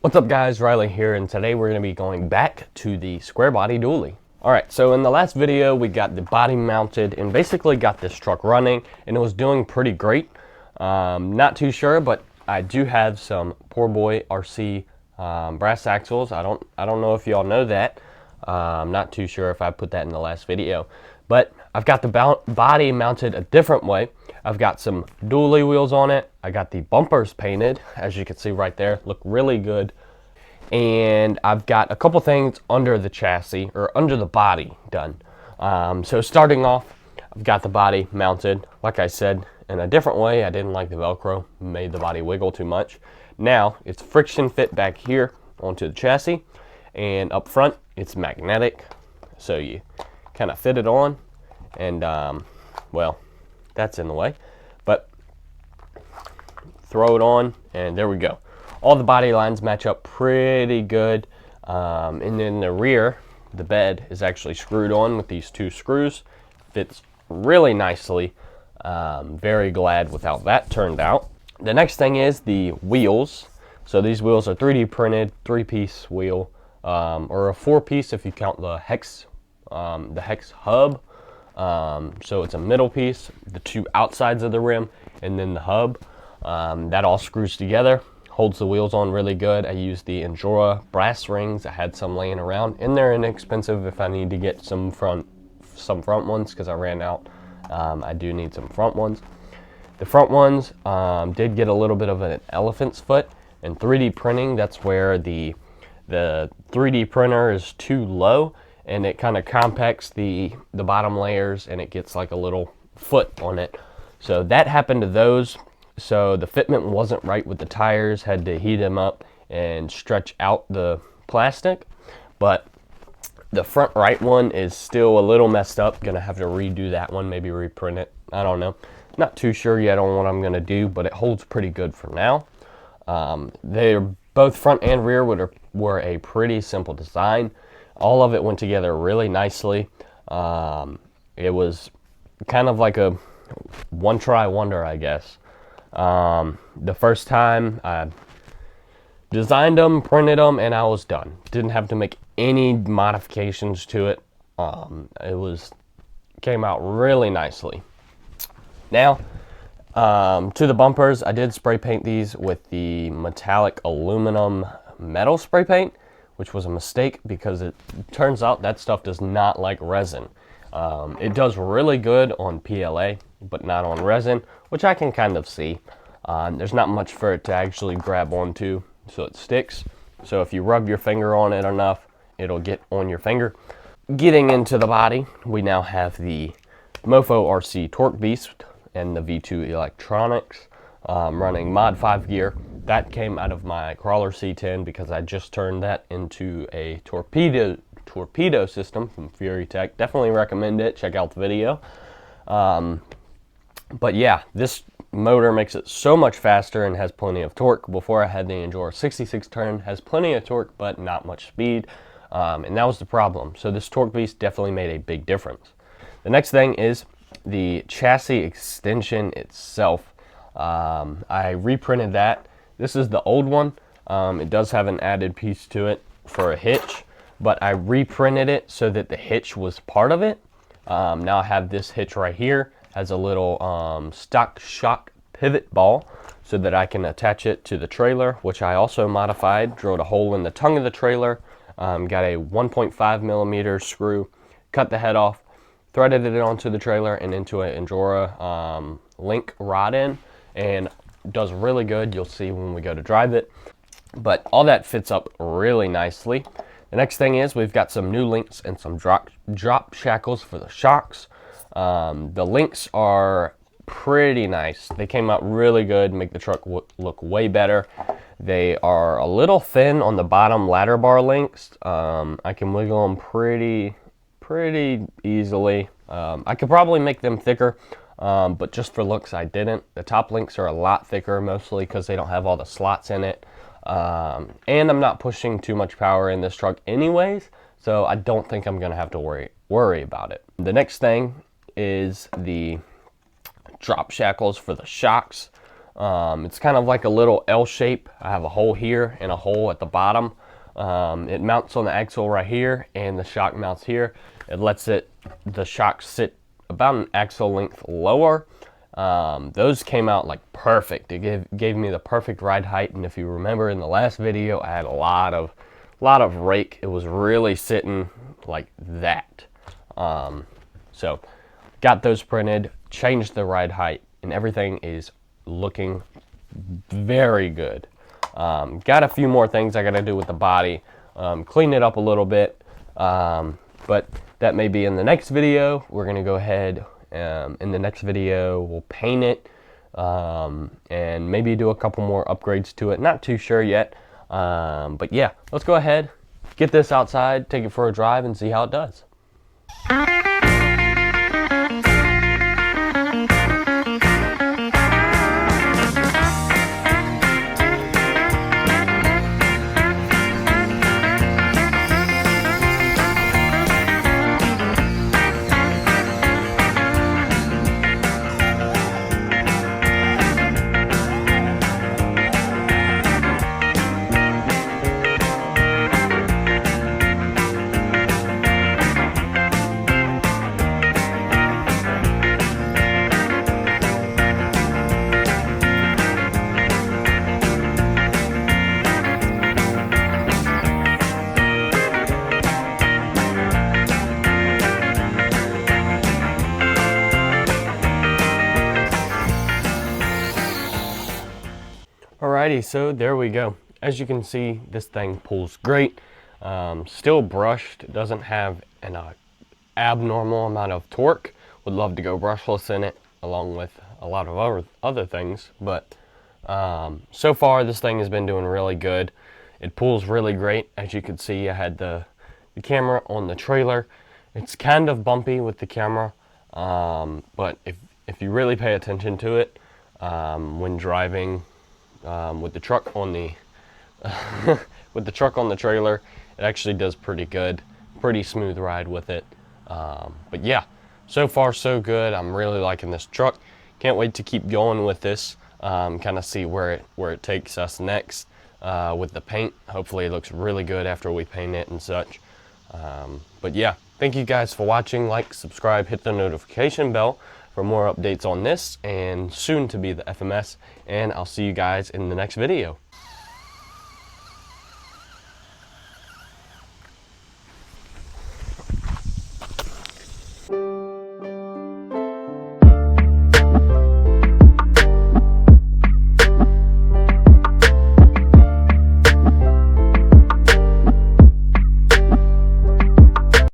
What's up guys, Riley here, and today we're going to be going back to the square body dually. Alright, so in the last video we got the body mounted and basically got this truck running and it was doing pretty great. Not too sure, but I do have some Poor Boy RC brass axles. I don't know if y'all know that. I'm not too sure if I put that in the last video. But I've got the body mounted a different way. I've got some dually wheels on it. I got the bumpers painted, as you can see right there, look really good. And I've got a couple things under the chassis, or under the body done. So starting off, I've got the body mounted, like I said, in a different way. I didn't like the Velcro, made the body wiggle too much. Now, it's friction fit back here onto the chassis, and up front, it's magnetic. So you kind of fit it on, and well, that's in the way, but throw it on, and there we go. All the body lines match up pretty good, and then the rear, the bed is actually screwed on with these two screws. Fits really nicely. Very glad with how that turned out. The next thing is the wheels. So these wheels are 3D printed, 3-piece wheel, or a 4-piece if you count the hex hub. So it's a middle piece, the two outsides of the rim, and then the hub. That all screws together, holds the wheels on really good. I used the Endura brass rings. I had some laying around, and they're inexpensive if I need to get some front ones because I ran out. I do need some front ones. The front ones did get a little bit of an elephant's foot, and 3D printing, that's where the 3D printer is too low, and it kind of compacts the bottom layers, and it gets like a little foot on it. So that happened to those. So the fitment wasn't right with the tires, had to heat them up and stretch out the plastic. But the front right one is still a little messed up. Gonna have to redo that one, maybe reprint it. I don't know. Not too sure yet on what I'm gonna do, but it holds pretty good for now. They're both front and rear were a pretty simple design. All of it went together really nicely. It was kind of like a one-try wonder, I guess. The first time I designed them, printed them, and I was done. Didn't have to make any modifications to it. It came out really nicely. Now, to the bumpers, I did spray paint these with the metallic aluminum metal spray paint, which was a mistake because it turns out that stuff does not like resin. It does really good on PLA, but not on resin, which I can kind of see. There's not much for it to actually grab onto, so it sticks. So if you rub your finger on it enough, it'll get on your finger. Getting into the body, we now have the Mofo RC Torque Beast and the V2 electronics running Mod 5 gear. That came out of my Crawler C10 because I just turned that into a torpedo system from Fury Tech. Definitely recommend it. Check out the video. But yeah, this motor makes it so much faster and has plenty of torque. Before I had the Endura 66 turn, has plenty of torque but not much speed, and that was the problem. So this Torque Beast definitely made a big difference. The next thing is the chassis extension itself. I reprinted that. This is the old one. It does have an added piece to it for a hitch, but I reprinted it so that the hitch was part of it. Now I have this hitch right here, has a little stock shock pivot ball so that I can attach it to the trailer, which I also modified. Drilled a hole in the tongue of the trailer, got a 1.5 millimeter screw, cut the head off, threaded it onto the trailer and into an Endura link rod end, and does really good. You'll see when we go to drive it. But all that fits up really nicely. The next thing is we've got some new links and some drop shackles for the shocks. The links are pretty nice. They came out really good, make the truck look way better. They are a little thin on the bottom ladder bar links. I can wiggle them pretty easily. I could probably make them thicker, but just for looks I didn't. The top links are a lot thicker, mostly because they don't have all the slots in it. And I'm not pushing too much power in this truck anyways, so I don't think I'm gonna have to worry about it. The next thing is the drop shackles for the shocks. It's kind of like a little L shape. I have a hole here and a hole at the bottom. It mounts on the axle right here, and the shock mounts here. It lets the shock sit about an axle length lower. Those came out like perfect. It gave me the perfect ride height, and if you remember in the last video, I had a lot of rake. It was really sitting like that. So got those printed, changed the ride height, and everything is looking very good. Got a few more things I gotta do with the body, clean it up a little bit, but that may be in the next video. We're gonna go ahead, in the next video we'll paint it, and maybe do a couple more upgrades to it. Not too sure yet, but yeah, let's go ahead, get this outside, take it for a drive, and see how it does. Alrighty, so there we go. As you can see, this thing pulls great. Still brushed, doesn't have an abnormal amount of torque. Would love to go brushless in it, along with a lot of other things. But so far, this thing has been doing really good. It pulls really great. As you can see, I had the camera on the trailer. It's kind of bumpy with the camera, but if you really pay attention to it when driving, with the truck on the with the truck on the trailer, it actually does pretty good. Pretty smooth ride with it. But yeah, so far so good. I'm really liking this truck. Can't wait to keep going with this. Kind of see where it takes us next with the paint. Hopefully it looks really good after we paint it and such. But yeah, thank you guys for watching. Like, subscribe, hit the notification bell for more updates on this and soon to be the FMS, and I'll see you guys in the next video.